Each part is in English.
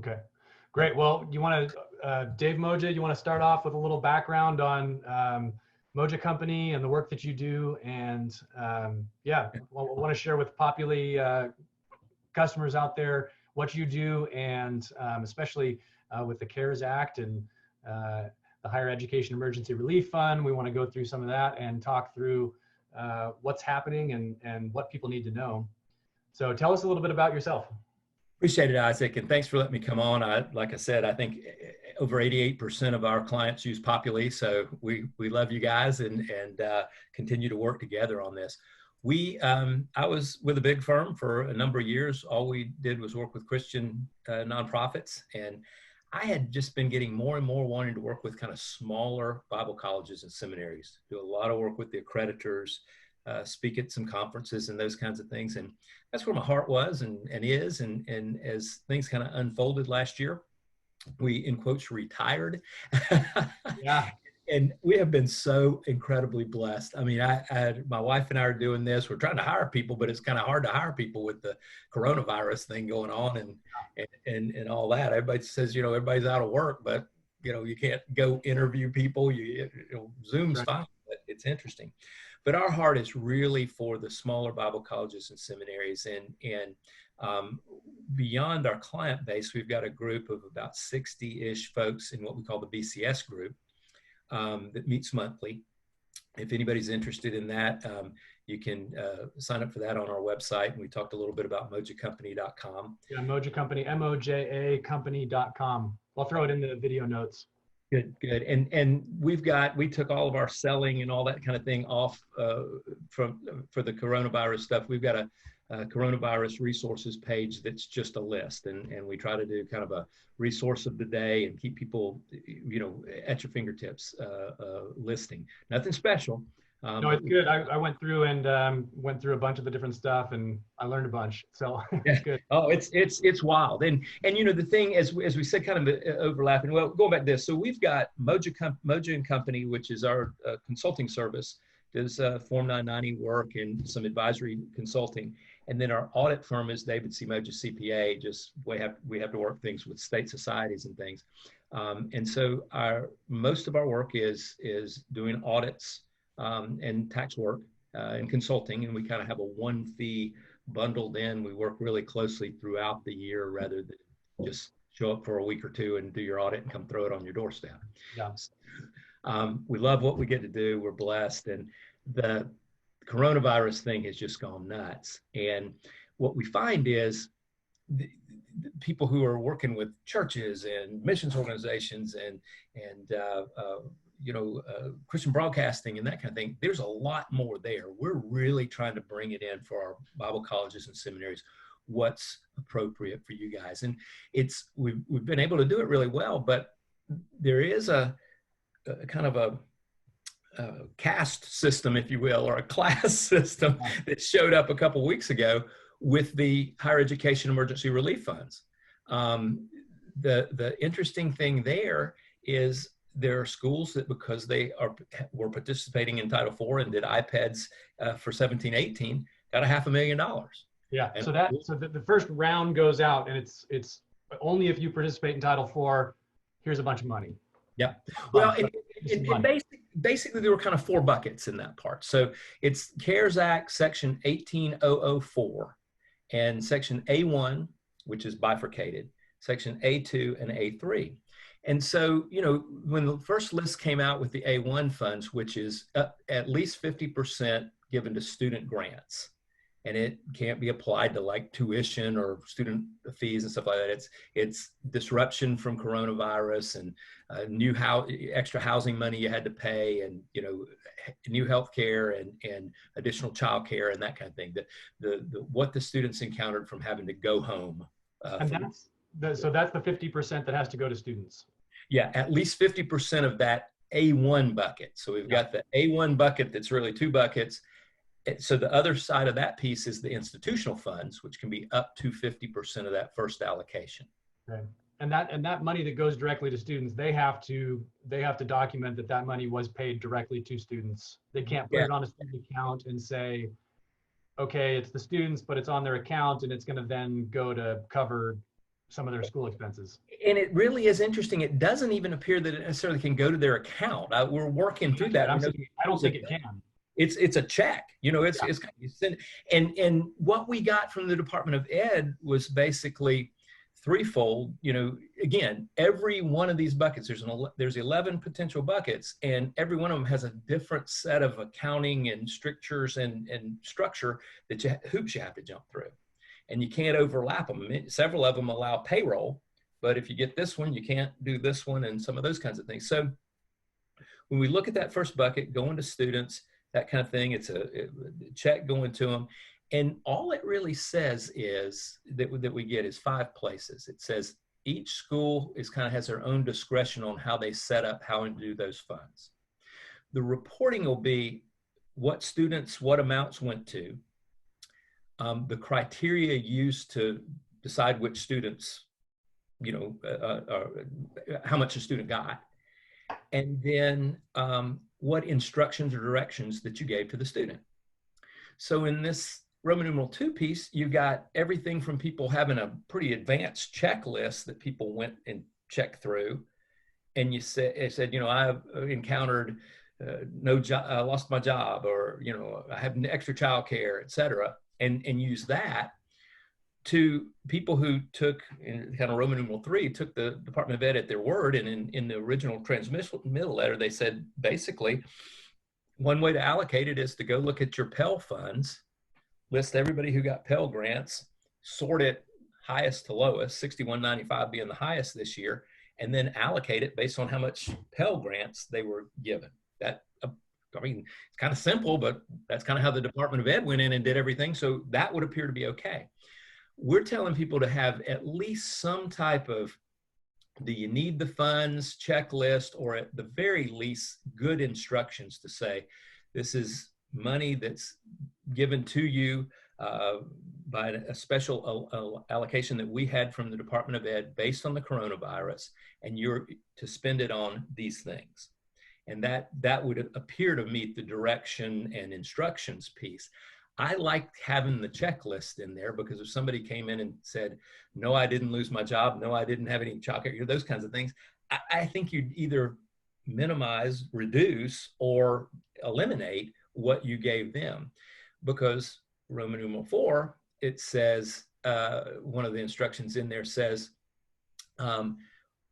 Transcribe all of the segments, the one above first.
Okay, great. Well, you want to, Dave Moja, you want to start off with a little background on Moja Company and the work that you do, and yeah, well, I want to share with Populi customers out there what you do, and especially with the CARES Act and the Higher Education Emergency Relief Fund. We want to go through some of that and talk through what's happening and what people need to know. So tell us a little bit about yourself. Appreciate it, Isaac, and thanks for letting me come on. Like I said, I think over 88% of our clients use Populi, so we love you guys and continue to work together on this. I was with a big firm for a number of years. All we did was work with Christian nonprofits, and I had just been getting more and more wanting to work with kind of smaller Bible colleges and seminaries, do a lot of work with the accreditors, speak at some conferences and those kinds of things. And that's where my heart was and is. And as things kind of unfolded last year, we, in quotes, retired. Yeah. And we have been so incredibly blessed. I mean, my wife and I are doing this. We're trying to hire people, but it's kind of hard to hire people with the coronavirus thing going on and all that. Everybody says, everybody's out of work, but you can't go interview people. Zoom's fine, but it's interesting. But our heart is really for the smaller Bible colleges and seminaries, and beyond our client base, we've got a group of about 60-ish folks in what we call the BCS group that meets monthly. If anybody's interested in that, you can sign up for that on our website. And we talked a little bit about mojacompany.com. Yeah, Moja Company, MOJA company.com. I'll throw it in the video notes. Good. And we took all of our selling and all that kind of thing off for the coronavirus stuff. We've got a coronavirus resources page that's just a list, and we try to do kind of a resource of the day and keep people, at your fingertips listing. Nothing special. No, it's good. I went through and went through a bunch of the different stuff, and I learned a bunch. So it's good. Oh, it's wild. And the thing, as we said, kind of overlapping. Well, going back to this, so we've got Moja and Company, which is our consulting service, does Form 990 work and some advisory consulting. And then our audit firm is David C. Moja CPA. Just we have to work things with state societies and things. And so most of our work is doing audits and tax work and consulting, and we kind of have a one fee bundled in. We work really closely throughout the year rather than just show up for a week or two and do your audit and come throw it on your doorstep. Yeah. We love what we get to do. We're blessed, and the coronavirus thing has just gone nuts. And what we find is the people who are working with churches and missions organizations and Christian broadcasting and that kind of thing, there's a lot more there. We're really trying to bring it in for our Bible colleges and seminaries, what's appropriate for you guys. And we've been able to do it really well, but there is a kind of a caste system, if you will, or a class system that showed up a couple of weeks ago with the Higher Education Emergency Relief Funds. The interesting thing there is there are schools that, because they were participating in Title IV and did iPads for 17-18, got $500,000. Yeah. And so the first round goes out, and it's only if you participate in Title IV. Here's a bunch of money. Yeah. Well, basically there were kind of four buckets in that part. So it's CARES Act Section 18004 and Section A1, which is bifurcated, Section A2 and A3. And so, when the first list came out with the A1 funds, which is at least 50% given to student grants, and it can't be applied to like tuition or student fees and stuff like that. It's disruption from coronavirus and extra housing money you had to pay, and new health care and additional child care and that kind of thing. What the students encountered from having to go home. So that's the 50% that has to go to students. Yeah, at least 50% of that A1 bucket. So we've got the A1 bucket that's really two buckets. So the other side of that piece is the institutional funds, which can be up to 50% of that first allocation. Okay. And that money that goes directly to students, they have to document that money was paid directly to students. They can't put it on a student account and say, okay, it's the students, but it's on their account and it's going to then go to cover some of their school expenses. And it really is interesting. It doesn't even appear that it necessarily can go to their account. We're working through that. I don't think it can. It's a check, you know, it's and what we got from the Department of Ed was basically threefold. You know, again, every one of these buckets, there's 11 potential buckets, and every one of them has a different set of accounting and strictures and structure that hoops you have to jump through, and you can't overlap them. Several of them allow payroll, but if you get this one, you can't do this one, and some of those kinds of things. So when we look at that first bucket, going to students, that kind of thing, it's a check going to them. And all it really says is that we get is 5 places. It says each school has their own discretion on how they set up, how to do those funds. The reporting will be what students, what amounts went to, the criteria used to decide which students, you know, how much a student got, and then what instructions or directions that you gave to the student. So in this Roman numeral 2 piece, you got everything from people having a pretty advanced checklist that people went and checked through. And it said, you know, I've encountered no job, I lost my job, or, you know, I have extra childcare, et cetera, and use that, to people who took, in kind of Roman numeral 3, took the Department of Ed at their word. And in the original transmittal letter, they said, basically, one way to allocate it is to go look at your Pell funds, list everybody who got Pell grants, sort it highest to lowest, 6195 being the highest this year, and then allocate it based on how much Pell grants they were given. That, I mean, it's kind of simple, but that's kind of how the Department of Ed went in and did everything. So that would appear to be okay. We're telling people to have at least some type of, do you need the funds checklist, or at the very least good instructions to say, this is money that's given to you by a special allocation that we had from the Department of Ed based on the coronavirus, and you're to spend it on these things. And that would appear to meet the direction and instructions piece. I liked having the checklist in there, because if somebody came in and said, no, I didn't lose my job, no, I didn't have any childcare, those kinds of things, I think you'd either minimize, reduce, or eliminate what you gave them. Because Roman numeral 4, it says, one of the instructions in there says,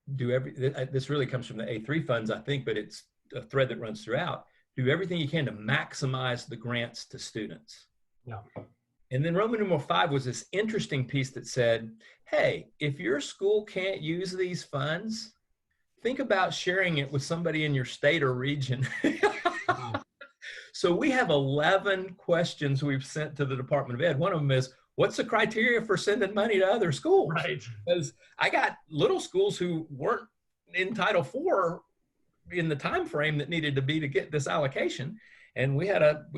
this really comes from the A3 funds, I think, but it's a thread that runs throughout. Do everything you can to maximize the grants to students. Yeah. And then Roman numeral 5 was this interesting piece that said, hey, if your school can't use these funds, think about sharing it with somebody in your state or region. So we have 11 questions we've sent to the Department of Ed. One of them is, what's the criteria for sending money to other schools? Right. Because I got little schools who weren't in Title IV in the time frame that needed to be to get this allocation. And we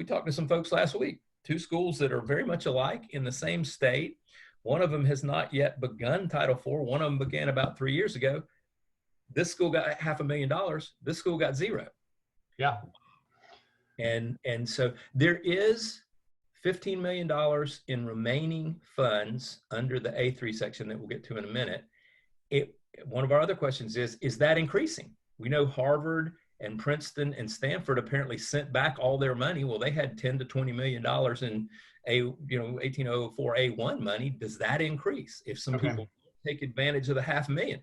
talked to some folks last week, 2 schools that are very much alike in the same state. One of them has not yet begun Title IV. One of them began about 3 years ago. This school got $500,000. This school got 0. Yeah. And so there is $15 million in remaining funds under the A3 section that we'll get to in a minute. One of our other questions is that increasing? We know Harvard and Princeton and Stanford apparently sent back all their money. Well, they had $10 to $20 million in 18004A1 money. Does that increase if some people take advantage of the $500,000?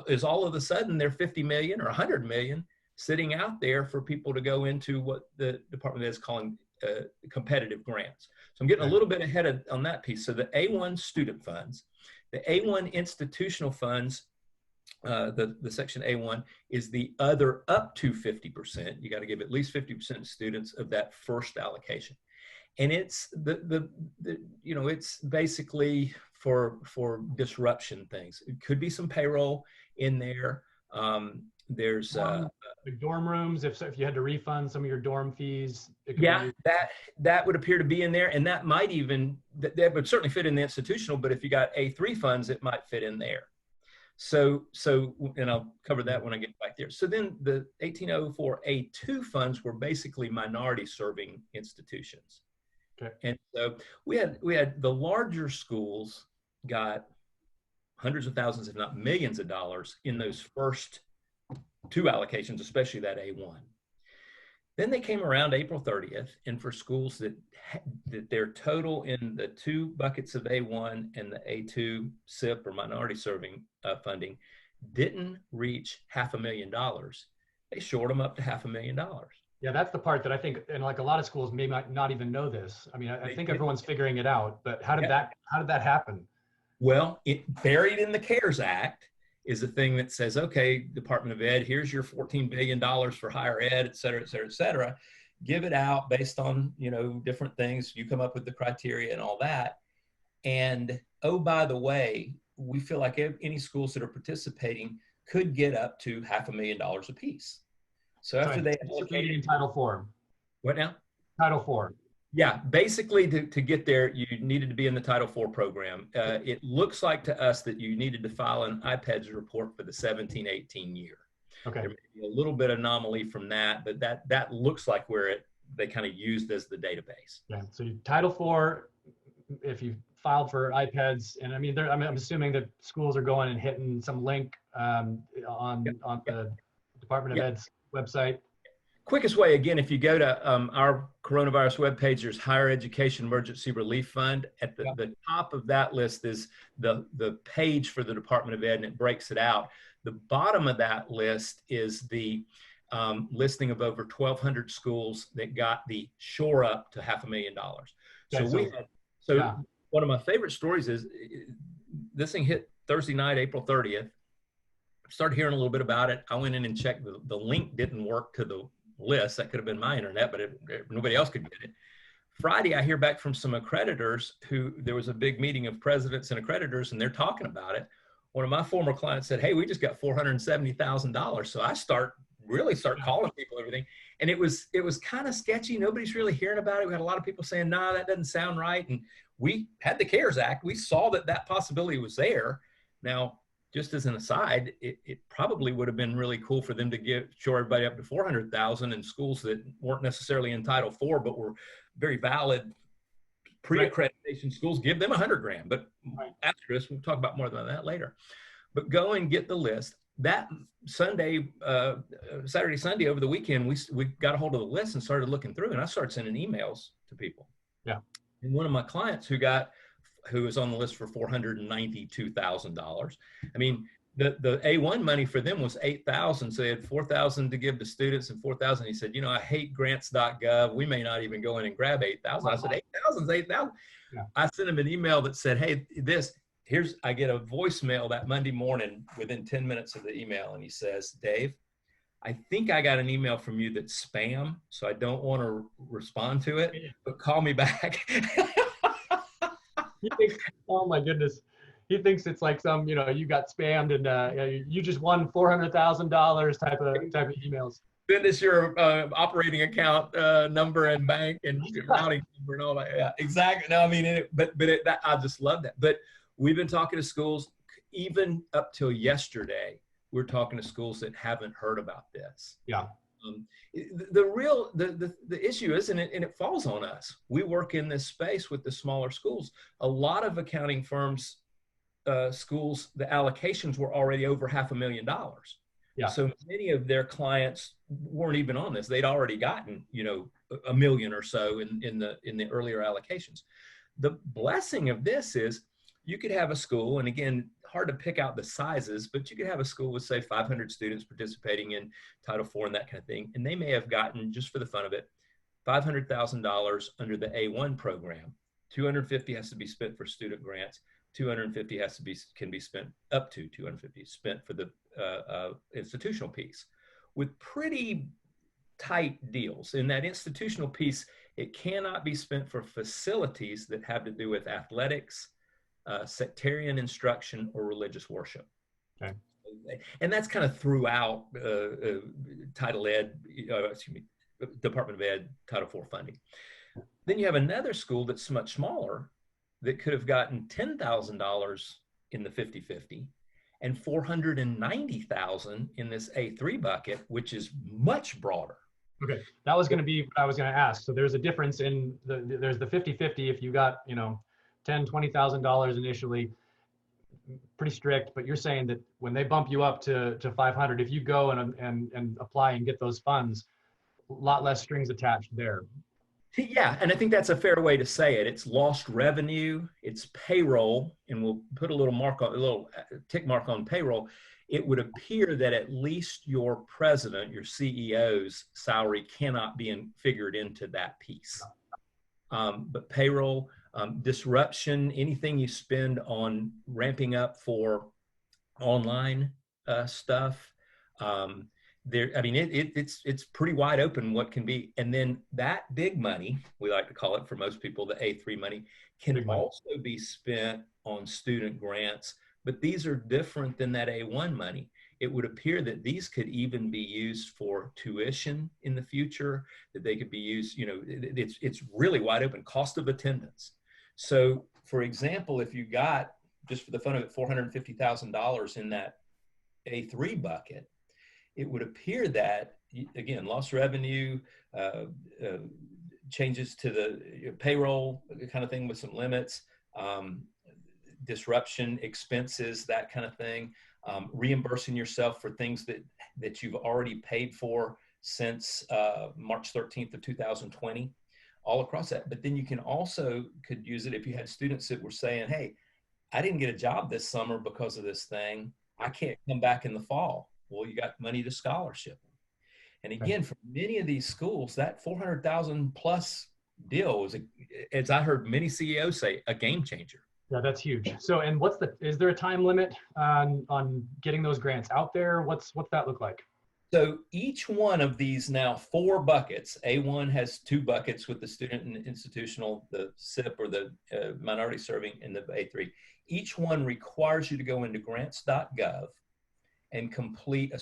Is all of a sudden there 50 million or 100 million sitting out there for people to go into what the Department is calling competitive grants? So I'm getting a little bit ahead on that piece. So the A1 student funds, the A1 institutional funds, the section A1 is the other up to 50%. You got to give at least 50% of students of that first allocation. And it's it's basically for disruption things. It could be some payroll in there. There's dorm rooms, if you had to refund some of your dorm fees. That would appear to be in there, and that might even, that would certainly fit in the institutional, but if you got A3 funds, it might fit in there. So, and I'll cover that when I get back there. So then the 1804A2 funds were basically minority serving institutions. Okay. And so we had the larger schools got hundreds of thousands, if not millions of dollars in those first 2 allocations, especially that A1. Then they came around April 30th, and for schools that their total in the 2 buckets of A1 and the A2 SIP or minority serving funding didn't reach $500,000, they shored them up to $500,000. Yeah, that's the part that I think, and like a lot of schools may not even know this. I mean, I think everyone's figuring it out, but how did that happen? Well, it buried in the CARES Act is a thing that says, okay, Department of Ed, here's your $14 billion for higher ed, et cetera, et cetera, et cetera. Give it out based on, different things. You come up with the criteria and all that. And, oh, by the way, we feel like any schools that are participating could get up to $500,000 apiece. So after they allocated in Title IV. What now? Title IV. Yeah, basically to get there, you needed to be in the Title IV program. It looks like to us that you needed to file an IPEDS report for the 17-18 year. Okay. There may be a little bit of anomaly from that, but that looks like where they kind of used as the database. Yeah. So Title IV, if you filed for IPEDS, and I mean, I'm assuming that schools are going and hitting some link on the Department of Ed's website. Quickest way, again, if you go to our coronavirus webpage, there's Higher Education Emergency Relief Fund. At the top of that list is the page for the Department of Ed, and it breaks it out. The bottom of that list is the listing of over 1,200 schools that got the shore up to $500,000. So one of my favorite stories is this thing hit Thursday night, April 30th. Started hearing a little bit about it. I went in and checked. The link didn't work to the list. That could have been my internet, but nobody else could get it. Friday, I hear back from some accreditors there was a big meeting of presidents and accreditors, and they're talking about it. One of my former clients said, hey, we just got $470,000. So I start calling people, everything. And it was kind of sketchy. Nobody's really hearing about it. We had a lot of people saying, nah, that doesn't sound right. And we had the CARES Act. We saw that possibility was there. Now, just as an aside, it probably would have been really cool for them to shore everybody up to 400,000 in schools that weren't necessarily in Title IV, but were very valid pre-accreditation schools. Give them $100,000. But after this, we'll talk about more than that later. But go and get the list. That Saturday, Sunday over the weekend, we got a hold of the list and started looking through, and I started sending emails to people. Yeah. And one of my clients who was on the list for $492,000. I mean, the A1 money for them was $8,000. So they had $4,000 to give to students and $4,000. He said, I hate grants.gov. We may not even go in and grab $8,000. I said, $8,000 is $8,000. Yeah. I sent him an email that said, hey, I get a voicemail that Monday morning within 10 minutes of the email. And he says, Dave, I think I got an email from you that's spam. So I don't want to respond to it, but call me back. He thinks, oh my goodness, he thinks it's like some, you got spammed and you just won $400,000 type of emails. Send us your operating account number and bank and routing number and all that. Yeah, exactly. No, I mean, I just love that. But we've been talking to schools even up till yesterday. We're talking to schools that haven't heard about this. Yeah. The issue is, and it falls on us. We work in this space with the smaller schools. A lot of accounting firms, schools, the allocations were already over $500,000. Yeah. So many of their clients weren't even on this. They'd already gotten, $1 million or so in the earlier allocations. The blessing of this is you could have a school, and again, hard to pick out the sizes, but you could have a school with, say, 500 students participating in Title IV and that kind of thing. And they may have gotten, just for the fun of it, $500,000 under the A1 program. $250,000 has to be spent for student grants. $250,000 can be spent up to $250,000 spent for the institutional piece, with pretty tight deals. In that institutional piece, it cannot be spent for facilities that have to do with athletics, sectarian instruction, or religious worship. Okay. And that's kind of throughout Department of Ed, Title IV funding. Then you have another school that's much smaller that could have gotten $10,000 in the 50-50 and $490,000 in this A3 bucket, which is much broader. Okay, that was going to be what I was going to ask. So there's a difference in there's the 50-50 if you got $10,000, $20,000 initially. pretty strict, but you're saying that when they bump you up to 500, if you go and apply and get those funds, a lot less strings attached there. Yeah, and I think that's a fair way to say it. It's lost revenue, it's payroll, and we'll put a little tick mark on payroll. It would appear that at least your president, your CEO's salary cannot be figured into that piece. But payroll, disruption, anything you spend on ramping up for online stuff, it's pretty wide open what can be. And then that big money, we like to call it for most people, the A3 money, can also be spent on student grants, but these are different than that A1 money. It would appear that these could even be used for tuition in the future, that they could be used, it's really wide open. Cost of attendance. So for example, if you got, just for the fun of it, $450,000 in that A3 bucket, it would appear that, again, lost revenue, changes to the payroll kind of thing with some limits, disruption expenses, that kind of thing, reimbursing yourself for things that you've already paid for since March 13th of 2020, all across that. But then you could use it if you had students that were saying, hey, I didn't get a job this summer because of this thing. I can't come back in the fall. Well, you got money to scholarship. And again, for many of these schools, that 400,000 plus deal was, as I heard many CEOs say, a game changer. Yeah, that's huge. So, and is there a time limit on getting those grants out there? What's that look like? So each one of these now 4 buckets, A1 has 2 buckets with the student and institutional, the SIP or the minority serving, and the A3. Each one requires you to go into grants.gov and complete a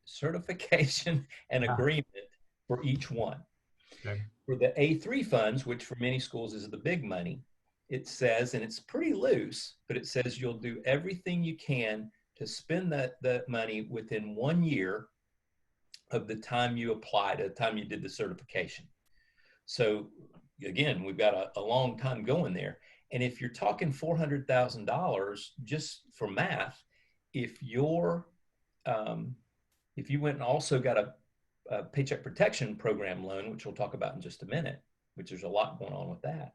certification and agreement for each one. Okay. For the A3 funds, which for many schools is the big money, it says, and it's pretty loose, but it says you'll do everything you can to spend that money within 1 year of the time you applied, the time you did the certification. So again, we've got a long time going there. And if you're talking $400,000, just for math, if you went and also got a Paycheck Protection Program loan, which we'll talk about in just a minute, which there's a lot going on with that,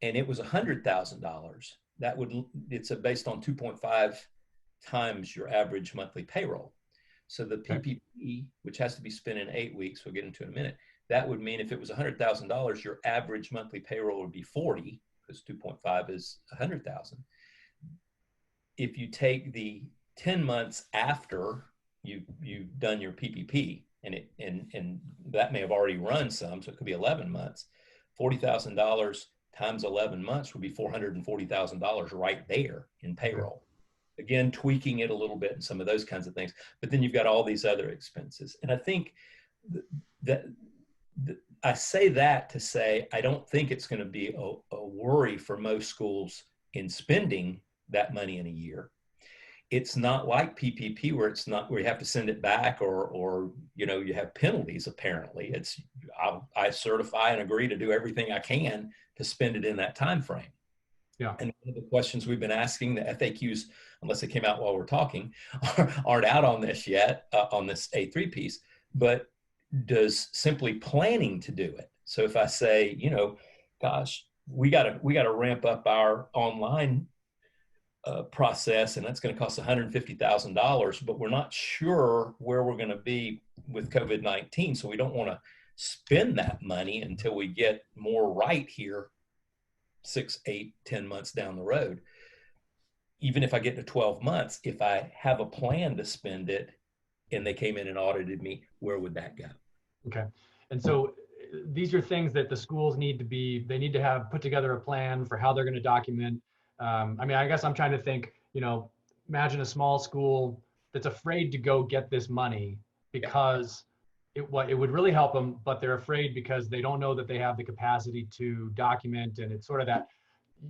and it was $100,000, it's based on 2.5 times your average monthly payroll. So the PPP, which has to be spent in 8 weeks, we'll get into in a minute, that would mean if it was $100,000, your average monthly payroll would be 40, because 2.5 is 100,000. If you take the 10 months after you've done your PPP, and that may have already run some, so it could be 11 months, $40,000 times 11 months would be $440,000 right there in payroll. Again, tweaking it a little bit and some of those kinds of things. But then you've got all these other expenses. And I think that I say that to say, I don't think it's going to be a worry for most schools in spending that money in a year. It's not like PPP where you have to send it back or you have penalties. Apparently, I certify and agree to do everything I can to spend it in that time frame. Yeah. And one of the questions we've been asking, the FAQs, unless they came out while we're talking, aren't out on this yet, on this A3 piece, but does simply planning to do it. So if I say, gosh, we got to ramp up our online process, and that's going to cost $150,000, but we're not sure where we're going to be with COVID-19. So we don't want to spend that money until we get more right here 6, 8, 10 months down the road. Even if I get to 12 months, if I have a plan to spend it and they came in and audited me, where would that go? Okay. And so these are things that the schools need to have put together a plan for how they're going to document. I guess I'm trying to think, imagine a small school that's afraid to go get this money because it would really help them, but they're afraid because they don't know that they have the capacity to document. And it's sort of that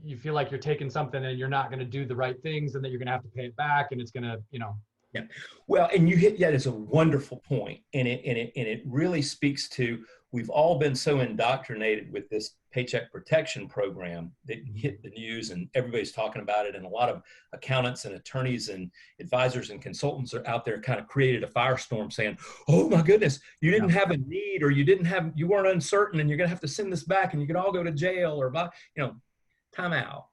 you feel like you're taking something and you're not going to do the right things and that you're going to have to pay it back. And it's going to, Yeah. Well, and you hit that is a wonderful point, and it really speaks to, we've all been so indoctrinated with this paycheck protection program that hit the news and everybody's talking about it, and a lot of accountants and attorneys and advisors and consultants are out there kind of created a firestorm saying, oh my goodness, you didn't have a need, or you weren't uncertain, and you're going to have to send this back, and you could all go to jail, or time out.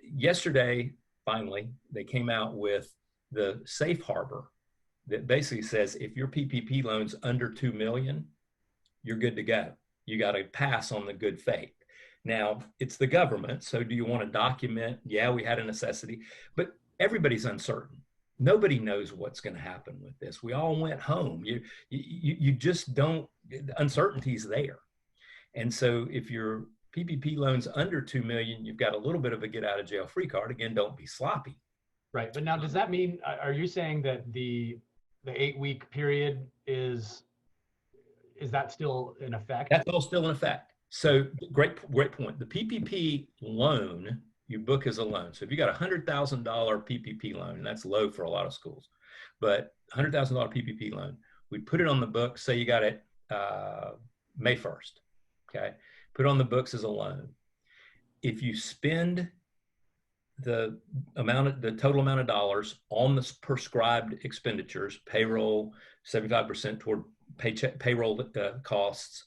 Yesterday, finally, they came out with the safe harbor that basically says if your PPP loan's under 2 million, you're good to go. You got to pass on the good faith. Now, it's the government, so do you want to document, yeah, we had a necessity, but everybody's uncertain. Nobody knows what's going to happen with this. We all went home. You just don't, uncertainty's there. And so if your PPP loan's under 2 million, you've got a little bit of a get out of jail free card. Again, don't be sloppy. Right. But now, does that mean, are you saying that the 8-week period is that still in effect? That's all still in effect. So great point. The PPP loan, you book as a loan. So if you got a $100,000 PPP loan, and that's low for a lot of schools, but $100,000 PPP loan, we put it on the books. Say you got it May 1st. Okay. Put it on the books as a loan. If you spend the total amount of dollars on the prescribed expenditures, payroll, 75% toward payroll costs,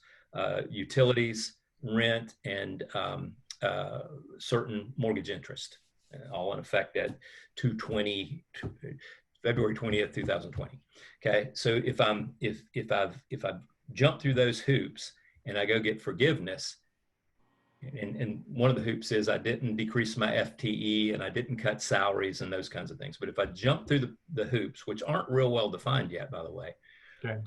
utilities, rent, and certain mortgage interest, all in effect at February 20th, 2020. Okay, so if I've jumped through those hoops and I go get forgiveness, and one of the hoops is I didn't decrease my FTE and I didn't cut salaries and those kinds of things. But if I jump through the hoops, which aren't real well defined yet, by the way, okay,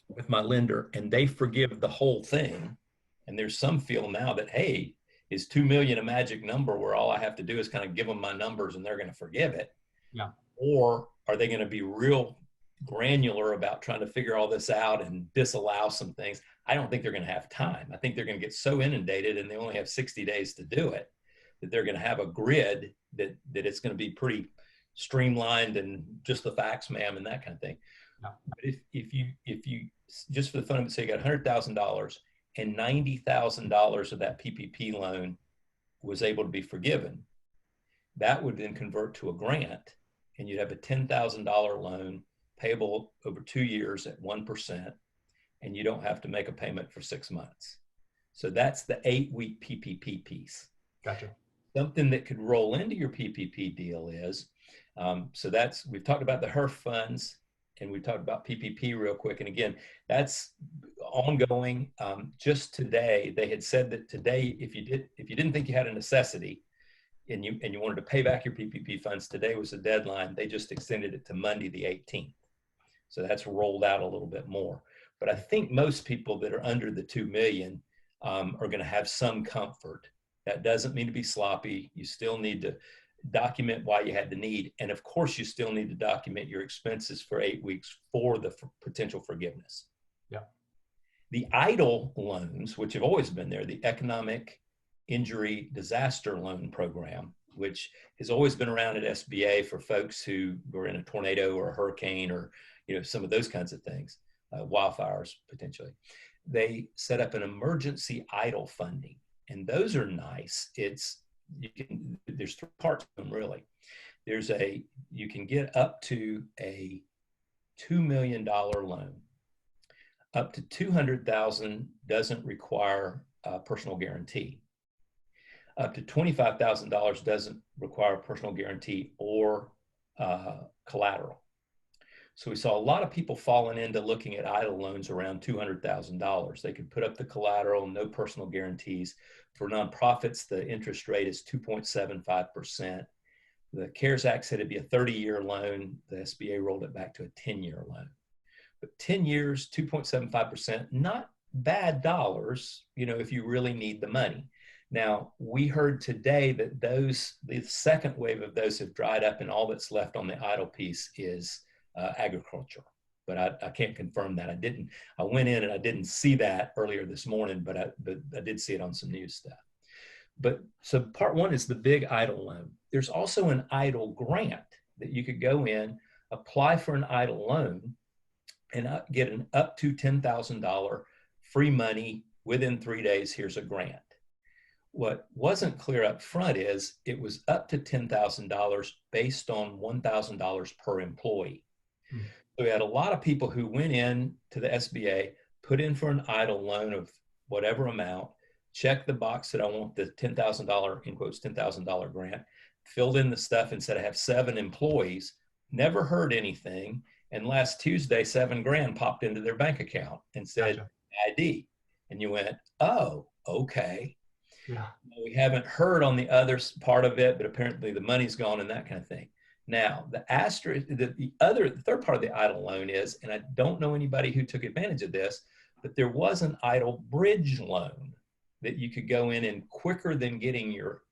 with my lender, and they forgive the whole thing, and there's some feel now that, hey, is 2 million a magic number where all I have to do is kind of give them my numbers and they're going to forgive it? Yeah. Or are they going to be real granular about trying to figure all this out and disallow some things? I don't think they're going to have time. I think they're going to get so inundated, and they only have 60 days to do it, that they're going to have a grid that it's going to be pretty streamlined and just the facts, ma'am, and that kind of thing. Yeah. But if you just for the fun of it, say you got $100,000 and $90,000 of that PPP loan was able to be forgiven, that would then convert to a grant, and you'd have a $10,000 loan payable over 2 years at 1%, and you don't have to make a payment for 6 months. So that's the 8-week PPP piece. Gotcha. Something that could roll into your PPP deal is, we've talked about the HEERF funds, and we talked about PPP real quick. And again, that's ongoing. Just today, they had said that today, if you didn't think you had a necessity and you wanted to pay back your PPP funds, today was the deadline. They just extended it to Monday, the 18th. So that's rolled out a little bit more. But I think most people that are under the 2 million are going to have some comfort. That doesn't mean to be sloppy. You still need to document why you had the need. And of course, you still need to document your expenses for 8 weeks for the potential forgiveness. Yeah. The EIDL loans, which have always been there, the Economic Injury Disaster Loan Program, which has always been around at SBA for folks who were in a tornado or a hurricane or some of those kinds of things, wildfires potentially. They set up an emergency EIDL funding, and those are nice. There's 3 parts to them really. You can get up to a $2 million loan. Up to $200,000 doesn't require a personal guarantee. Up to $25,000 doesn't require a personal guarantee or collateral. So we saw a lot of people falling into looking at EIDL loans around $200,000. They could put up the collateral, no personal guarantees. For nonprofits, the interest rate is 2.75%. The CARES Act said it'd be a 30-year loan. The SBA rolled it back to a 10-year loan. But 10 years, 2.75%, not bad dollars, if you really need the money. Now, we heard today that the second wave of those have dried up, and all that's left on the EIDL piece is agriculture. But I can't confirm that. I went in and I didn't see that earlier this morning, but I did see it on some news stuff. But so part one is the big EIDL loan. There's also an EIDL grant that you could go in apply for an EIDL loan and get an up to $10,000 free money within 3 days. Here's a grant. What wasn't clear up front is it was up to $10,000 based on $1,000 per employee. So we had a lot of people who went in to the SBA, put in for an EIDL loan of whatever amount, checked the box that I want the $10,000, in quotes, $10,000 grant, filled in the stuff and said, I have 7 employees, never heard anything. And last Tuesday, $7,000 popped into their bank account and said, gotcha, ID. And you went, oh, okay. Yeah. We haven't heard on the other part of it, but apparently the money's gone and that kind of thing. Now, the third part of the EIDL loan is, and I don't know anybody who took advantage of this, but there was an EIDL bridge loan that you could go in and quicker than getting your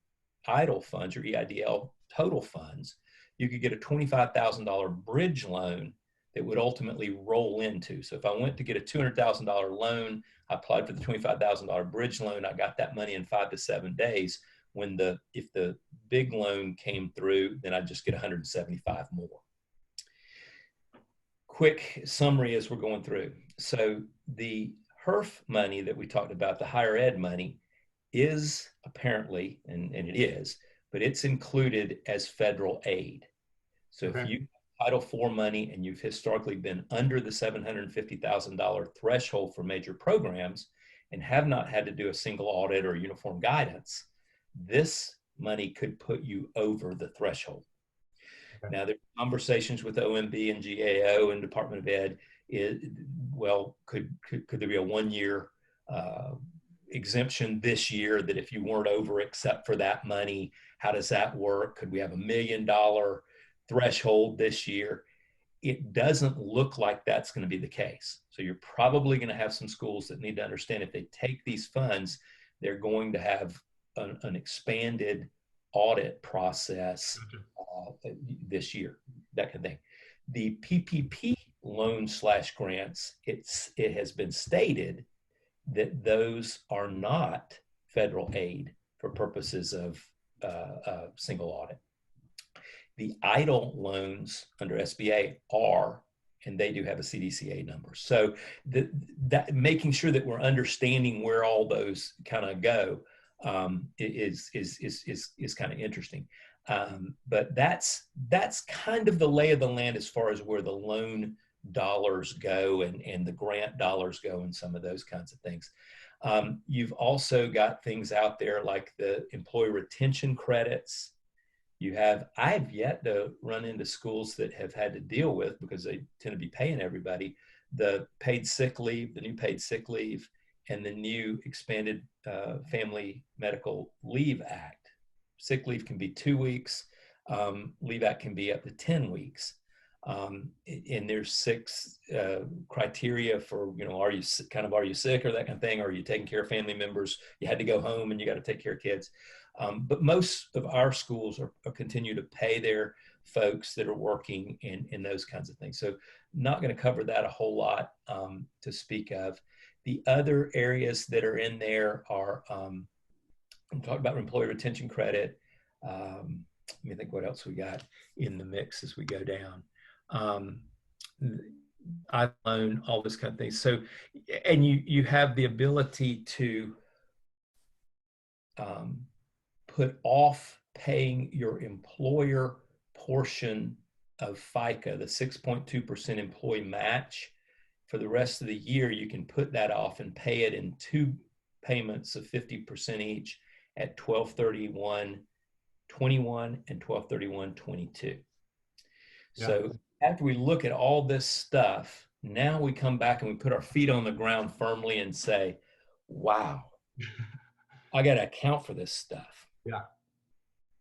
EIDL funds, your EIDL total funds, you could get a $25,000 bridge loan that would ultimately roll into. So if I went to get a $200,000 loan, I applied for the $25,000 bridge loan, I got that money in 5 to 7 days. If the big loan came through, then I'd just get 175 more. Quick summary as we're going through. So the HEERF money that we talked about, the higher ed money, is apparently, and it is, but it's included as federal aid. So if you Title IV money and you've historically been under the $750,000 threshold for major programs and have not had to do a single audit or uniform guidance, this money could put you over the threshold. Okay. Now, there are conversations with OMB and GAO and Department of Ed. Could there be a 1-year exemption this year that if you weren't over except for that money, how does that work? Could we have $1 million threshold this year? It doesn't look like that's going to be the case. So you're probably going to have some schools that need to understand if they take these funds, they're going to have an expanded audit process this year, that kind of thing. The PPP loan / grants, it has been stated that those are not federal aid for purposes of single audit. The EIDL loans under SBA are, and they do have a CDCA number. So that making sure that we're understanding where all those kind of go is kind of interesting. But that's kind of the lay of the land as far as where the loan dollars go and the grant dollars go and some of those kinds of things. You've also got things out there like the employee retention credits. I've yet to run into schools that have had to deal with, because they tend to be paying everybody, the paid sick leave, the new paid sick leave, and the new expanded Family Medical Leave Act. Sick leave can be 2 weeks. Leave Act can be up to 10 weeks. And there's 6 criteria for, are you sick or that kind of thing? Or are you taking care of family members? You had to go home and you got to take care of kids. But most of our schools are continue to pay their folks that are working in those kinds of things. So not going to cover that a whole lot to speak of. The other areas that are in there are, I'm talking about employee retention credit. Let me think what else we got in the mix as we go down. iLoan, all this kind of thing. So, and you have the ability to put off paying your employer portion of FICA, the 6.2% employee match. For the rest of the year, you can put that off and pay it in 2 payments of 50% each at 12/31/21 and 12/31/22. Yeah. So after we look at all this stuff, now we come back and we put our feet on the ground firmly and say, wow, I got to account for this stuff. Yeah.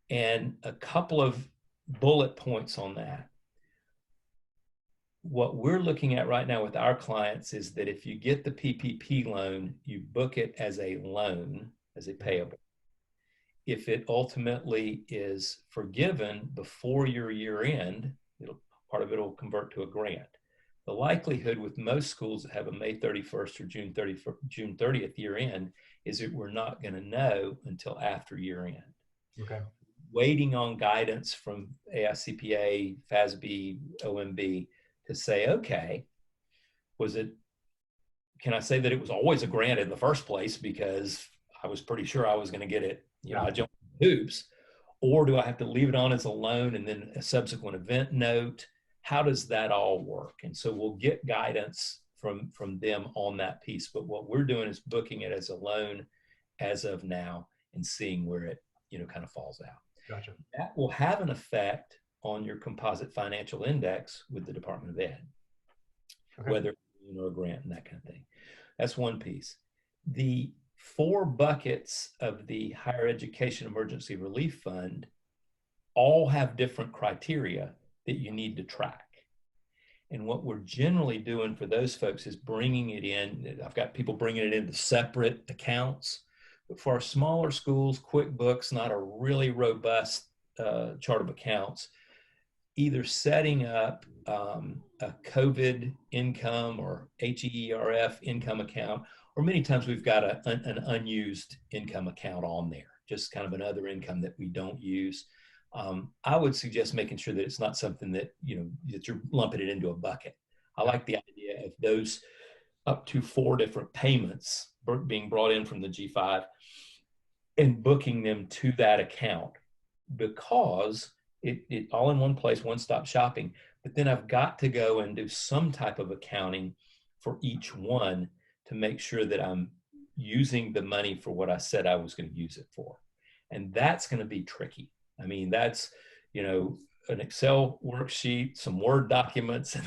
And a couple of bullet points on that. What we're looking at right now with our clients is that if you get the PPP loan, you book it as a loan, as a payable. If it ultimately is forgiven before your year end, part of it will convert to a grant. The likelihood with most schools that have a May 31st or June 30th year end is that we're not going to know until after year end. Okay. waiting on guidance from AICPA, FASB, OMB to say, okay, can I say that it was always a grant in the first place because I was pretty sure I was going to get it, I jumped hoops, or do I have to leave it on as a loan and then a subsequent event note? How does that all work? And so we'll get guidance from them on that piece. But what we're doing is booking it as a loan as of now and seeing where it, kind of falls out. Gotcha. That will have an effect on your composite financial index with the Department of Ed, whether a grant and that kind of thing. That's one piece. The 4 buckets of the Higher Education Emergency Relief Fund all have different criteria that you need to track. And what we're generally doing for those folks is bringing it in. I've got people bringing it into separate accounts. But for our smaller schools, QuickBooks, not a really robust chart of accounts, either setting up a COVID income or HEERF income account, or many times we've got an unused income account on there, just kind of another income that we don't use. I would suggest making sure that it's not something that, that you're lumping it into a bucket. I like the idea of those up to 4 different payments being brought in from the G5 and booking them to that account, because it all in one place, one-stop shopping. But then I've got to go and do some type of accounting for each one to make sure that I'm using the money for what I said I was going to use it for. And that's going to be tricky. I mean, that's, an Excel worksheet, some Word documents, and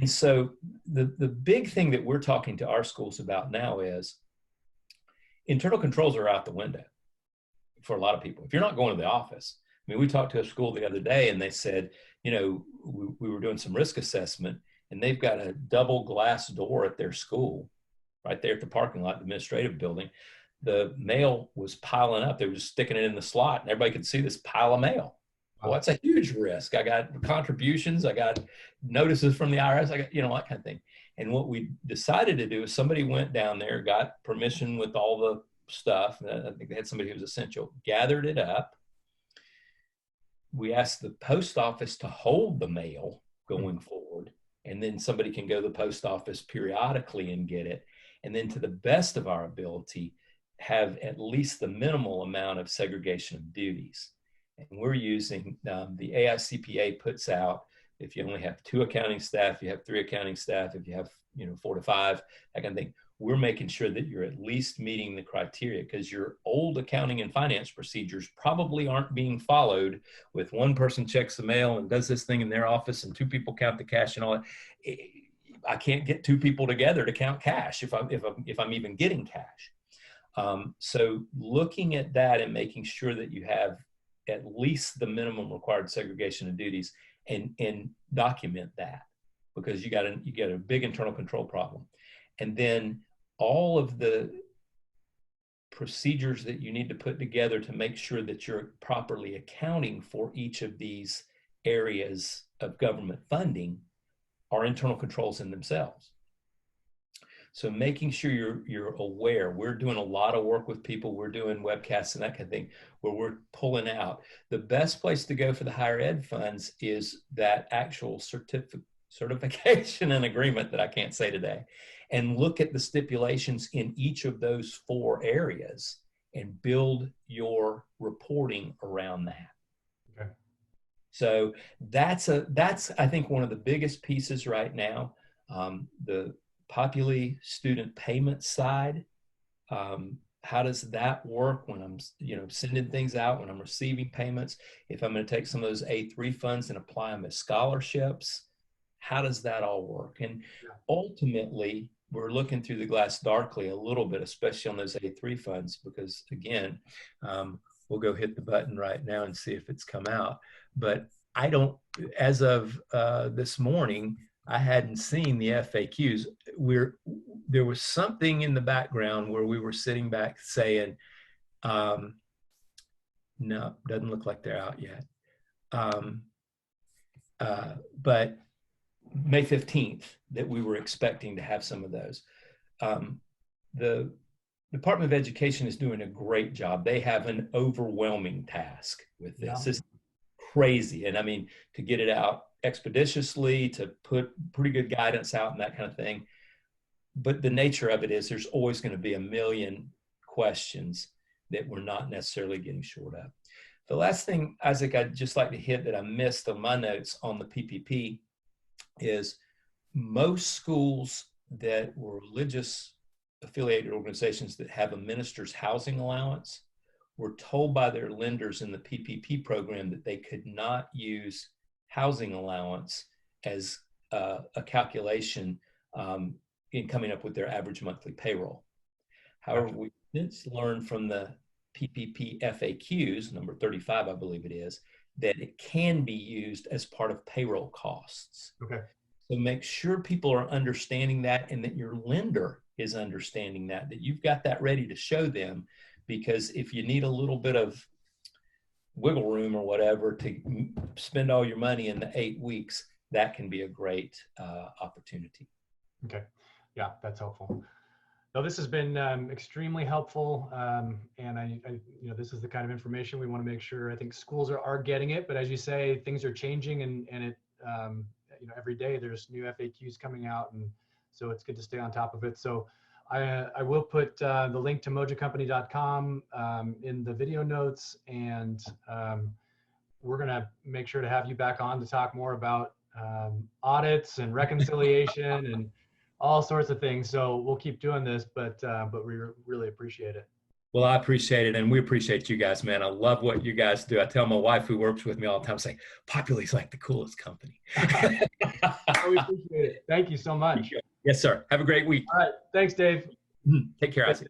so the big thing that we're talking to our schools about now is internal controls are out the window for a lot of people. If you're not going to the office, I mean, we talked to a school the other day and they said, we were doing some risk assessment and they've got a double glass door at their school right there at the parking lot, the administrative building. The mail was piling up. They were just sticking it in the slot and everybody could see this pile of mail. Well, that's a huge risk. I got contributions. I got notices from the IRS. I got, that kind of thing. And what we decided to do is somebody went down there, got permission with all the stuff. I think they had somebody who was essential, gathered it up. We asked the post office to hold the mail going forward. And then somebody can go to the post office periodically and get it. And then to the best of our ability, have at least the minimal amount of segregation of duties. And we're using, the AICPA puts out, if you only have 2 accounting staff, you have 3 accounting staff, if you have, 4 to 5, that kind of thing, we're making sure that you're at least meeting the criteria, because your old accounting and finance procedures probably aren't being followed with one person checks the mail and does this thing in their office and 2 people count the cash and all that. I can't get 2 people together to count cash if I'm even getting cash. So looking at that and making sure that you have at least the minimum required segregation of duties and document that, because you got a big internal control problem. And then all of the procedures that you need to put together to make sure that you're properly accounting for each of these areas of government funding are internal controls in themselves. So making sure you're aware. We're doing a lot of work with people. We're doing webcasts and that kind of thing where we're pulling out. The best place to go for the higher ed funds is that actual certification and agreement that I can't say today, and look at the stipulations in each of those 4 areas and build your reporting around that. Okay. So that's I think one of the biggest pieces right now. The Populi student payment side, how does that work when I'm sending things out, when I'm receiving payments? If I'm going to take some of those A3 funds and apply them as scholarships, how does that all work? And ultimately, we're looking through the glass darkly a little bit, especially on those A3 funds, because again, we'll go hit the button right now and see if it's come out. But I don't, as of this morning, I hadn't seen the FAQs. There was something in the background where we were sitting back saying, no, doesn't look like they're out yet. But May 15th that we were expecting to have some of those. The Department of Education is doing a great job. They have an overwhelming task with this. Yeah. It's crazy. And I mean, to get it out expeditiously, to put pretty good guidance out and that kind of thing. But the nature of it is there's always going to be a million questions that we're not necessarily getting short of. The last thing, Isaac, I'd just like to hit that I missed on my notes on the PPP is most schools that were religious affiliated organizations that have a minister's housing allowance were told by their lenders in the PPP program that they could not use housing allowance as a calculation in coming up with their average monthly payroll. However, we since learned from the PPP FAQs, number 35, I believe it is, that it can be used as part of payroll costs. Okay. So make sure people are understanding that and that your lender is understanding that you've got that ready to show them, because if you need a little bit of wiggle room or whatever to spend all your money in the 8 weeks, that can be a great opportunity. Okay. Yeah, that's helpful. No, this has been extremely helpful, and I, this is the kind of information we want to make sure. I think schools are getting it, but as you say, things are changing, and it, every day there's new FAQs coming out, and so it's good to stay on top of it. So I will put the link to mojacompany.com in the video notes, and we're gonna make sure to have you back on to talk more about audits and reconciliation and all sorts of things. So we'll keep doing this, but we really appreciate it. Well, I appreciate it. And we appreciate you guys, man. I love what you guys do. I tell my wife who works with me all the time, say, Populi's like the coolest company. We appreciate it. Thank you so much. Yes, sir. Have a great week. All right. Thanks, Dave. Take care, Isaac.